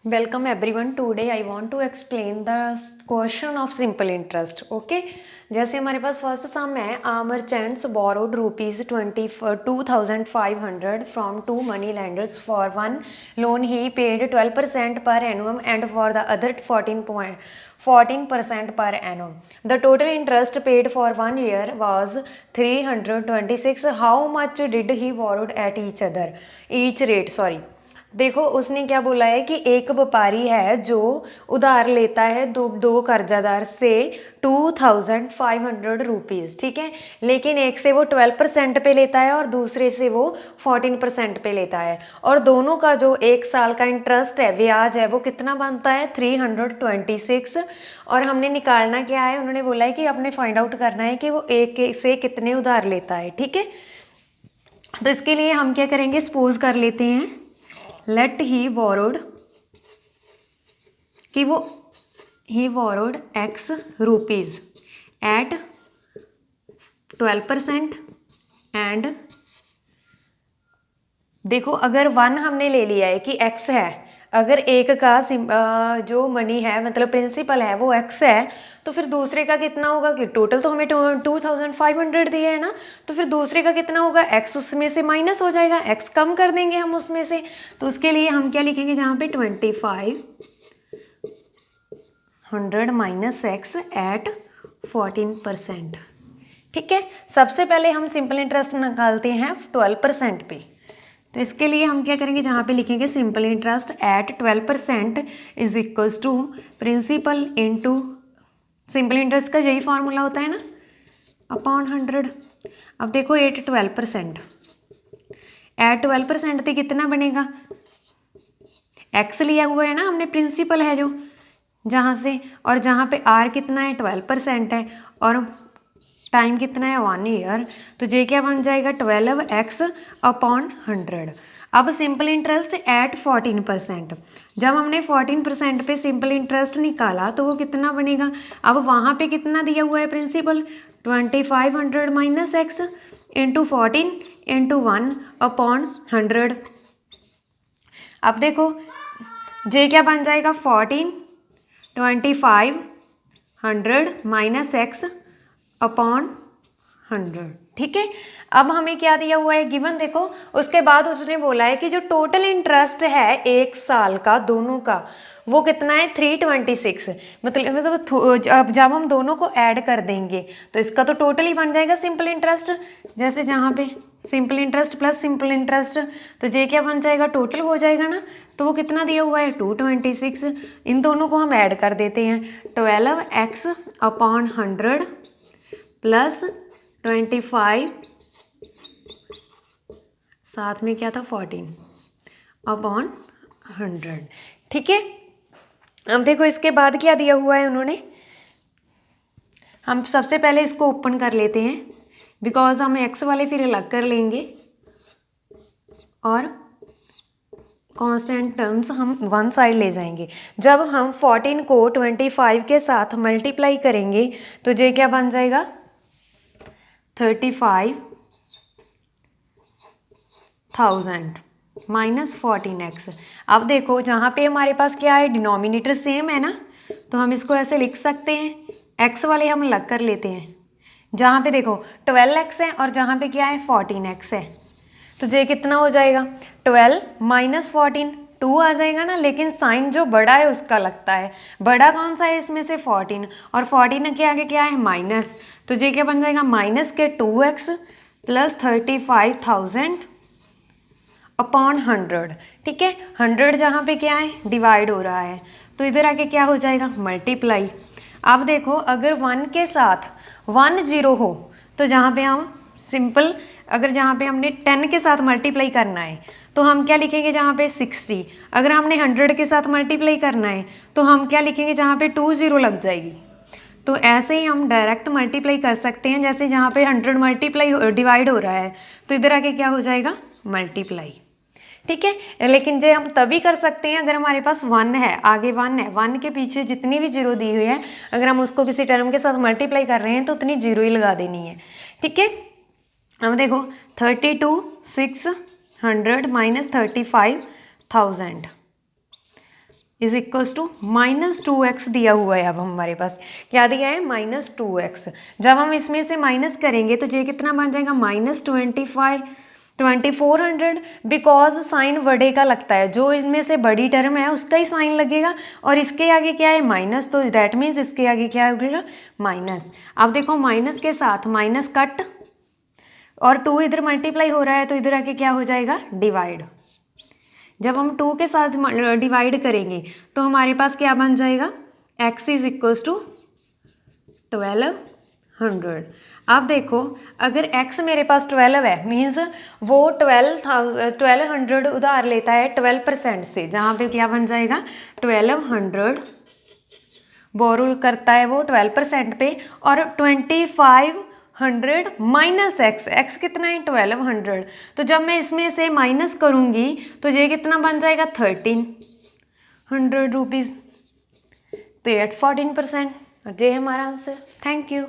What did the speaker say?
Welcome everyone. Today I want to explain the question of simple interest. Okay. जैसे हमारे पास first सम है, merchants borrowed ₹2,500 from two money lenders. For one loan he paid 12% per annum and for the other 14% per annum. The total interest paid for 1 year was 326. How much did he borrowed at each rate? देखो उसने क्या बोला है कि एक व्यापारी है जो उधार लेता है दो कर्जादार से 2,500 रुपीज़, ठीक है। लेकिन एक से वो 12% पे लेता है और दूसरे से वो 14% पे लेता है, और दोनों का जो एक साल का इंटरेस्ट है, ब्याज है, वो कितना बनता है 326। और हमने निकालना क्या है, उन्होंने बोला है कि आपने फाइंड आउट करना है कि वो एक से कितने उधार लेता है, ठीक है। तो इसके लिए हम क्या करेंगे, सपोज कर लेते हैं लेट ही बोरोड कि वो ही borrowed X rupees at 12% and देखो अगर 1 हमने ले लिया है कि X है, अगर एक का जो मनी है मतलब प्रिंसिपल है वो X है, तो फिर दूसरे का कितना होगा कि टोटल तो हमें 2,500 दिया है ना, तो फिर दूसरे का कितना होगा, X उसमें से माइनस हो जाएगा, X कम कर देंगे हम उसमें से। तो उसके लिए हम क्या लिखेंगे, जहाँ पे 2,500 माइनस X एट 14%, ठीक है। सबसे पहले हम सिंपल इंटरेस्ट निकालते हैं 12% पे। तो इसके लिए हम क्या करेंगे, जहाँ पे लिखेंगे simple interest at 12% is equals to principal into, simple interest का यही फॉर्मूला होता है ना, अपॉन 100। अब देखो एट 12% एट 12% तो कितना बनेगा, एक्स लिया हुआ है ना हमने, प्रिंसिपल है जो जहाँ से, और जहाँ पे आर कितना है 12% है और टाइम कितना है 1 ईयर, तो ये क्या बन जाएगा 12x अपॉन 100। अब सिंपल इंटरेस्ट एट 14%, जब हमने 14% पे सिंपल इंटरेस्ट निकाला तो वो कितना बनेगा, अब वहाँ पे कितना दिया हुआ है principal 2,500 minus X into 14 into 1 upon 100। अब देखो ये क्या बन जाएगा 2,500 माइनस एक्स अपॉन 100, ठीक है। अब हमें क्या दिया हुआ है गिवन, देखो उसके बाद उसने बोला है कि जो टोटल इंटरेस्ट है एक साल का दोनों का वो कितना है 326। मतलब जब हम दोनों को ऐड कर देंगे तो इसका तो टोटल ही बन जाएगा सिंपल इंटरेस्ट। जैसे जहाँ पे simple interest plus simple interest, तो ये क्या बन जाएगा, टोटल हो जाएगा ना। तो वो कितना दिया हुआ है 226, इन दोनों को हम ऐड कर देते हैं 12x अपॉन 100 प्लस 25, साथ में क्या था 14 अपॉन 100, ठीक है। अब देखो इसके बाद क्या दिया हुआ है उन्होंने, हम सबसे पहले इसको ओपन कर लेते हैं बिकॉज हम एक्स वाले फिर अलग कर लेंगे और कांस्टेंट टर्म्स हम वन साइड ले जाएंगे। जब हम 14 को 25 के साथ मल्टीप्लाई करेंगे तो ये क्या बन जाएगा 35,000 माइनस 14x। अब देखो जहाँ पे हमारे पास क्या है, डिनोमिनेटर सेम है ना, तो हम इसको ऐसे लिख सकते हैं, x वाले हम अलग कर लेते हैं। जहाँ पे देखो 12x है और जहाँ पे क्या है 14x है, तो ये कितना हो जाएगा 12 माइनस 14, 2 आ जाएगा ना, लेकिन साइन जो बड़ा है उसका लगता है, बड़ा कौन सा है इसमें से 14, और 14 के आगे क्या है माइनस, तो ये क्या बन जाएगा माइनस के 2x प्लस 35,000 अपॉन 100, ठीक है। 100 जहाँ पे क्या है डिवाइड हो रहा है, तो इधर आके क्या हो जाएगा मल्टीप्लाई। अब देखो अगर 1 के साथ 1 0 हो तो जहाँ पे हम सिंपल, अगर जहाँ पे हमने 10 के साथ मल्टीप्लाई करना है तो हम क्या लिखेंगे जहाँ पे 60, अगर हमने 100 के साथ मल्टीप्लाई करना है तो हम क्या लिखेंगे जहाँ पे 2 0 लग जाएगी। तो ऐसे ही हम डायरेक्ट मल्टीप्लाई कर सकते हैं, जैसे जहाँ पे 100 मल्टीप्लाई डिवाइड हो रहा है तो इधर आके क्या हो जाएगा मल्टीप्लाई, ठीक है। लेकिन ये हम तभी कर सकते हैं अगर हमारे पास 1 है, आगे 1 है, 1 के पीछे जितनी भी जीरो दी हुई है अगर हम उसको किसी टर्म के साथ मल्टीप्लाई कर रहे हैं तो उतनी जीरो ही लगा देनी है, ठीक है। अब देखो 32,600 minus 35,000, is equals to -2x दिया हुआ है। अब हमारे पास क्या दिया है, -2x। जब हम इसमें से माइनस करेंगे तो ये कितना बन जाएगा, -2400। बिकॉज साइन बड़े का लगता है, जो इसमें से बड़ी टर्म है उसका ही साइन लगेगा, और इसके आगे क्या है, माइनस, तो दैट मीन्स इसके आगे क्या होगा, माइनस। अब देखो माइनस के साथ माइनस कट, और 2 इधर मल्टीप्लाई हो रहा है तो इधर आके क्या हो जाएगा, डिवाइड। जब हम 2 के साथ डिवाइड करेंगे तो हमारे पास क्या बन जाएगा, x इज इक्वल्स टू 1200। अब देखो अगर x मेरे पास 12 है, मीन्स वो 1200 उधार लेता है 12% से, जहाँ पे क्या बन जाएगा, 1200 बोरो करता है वो 12% पे, और 2500 माइनस x कितना है, 1200। तो जब मैं इसमें से माइनस करूँगी तो ये कितना बन जाएगा, 1300 रुपीज़। तो 14%। ये हमारा आंसर। Thank you.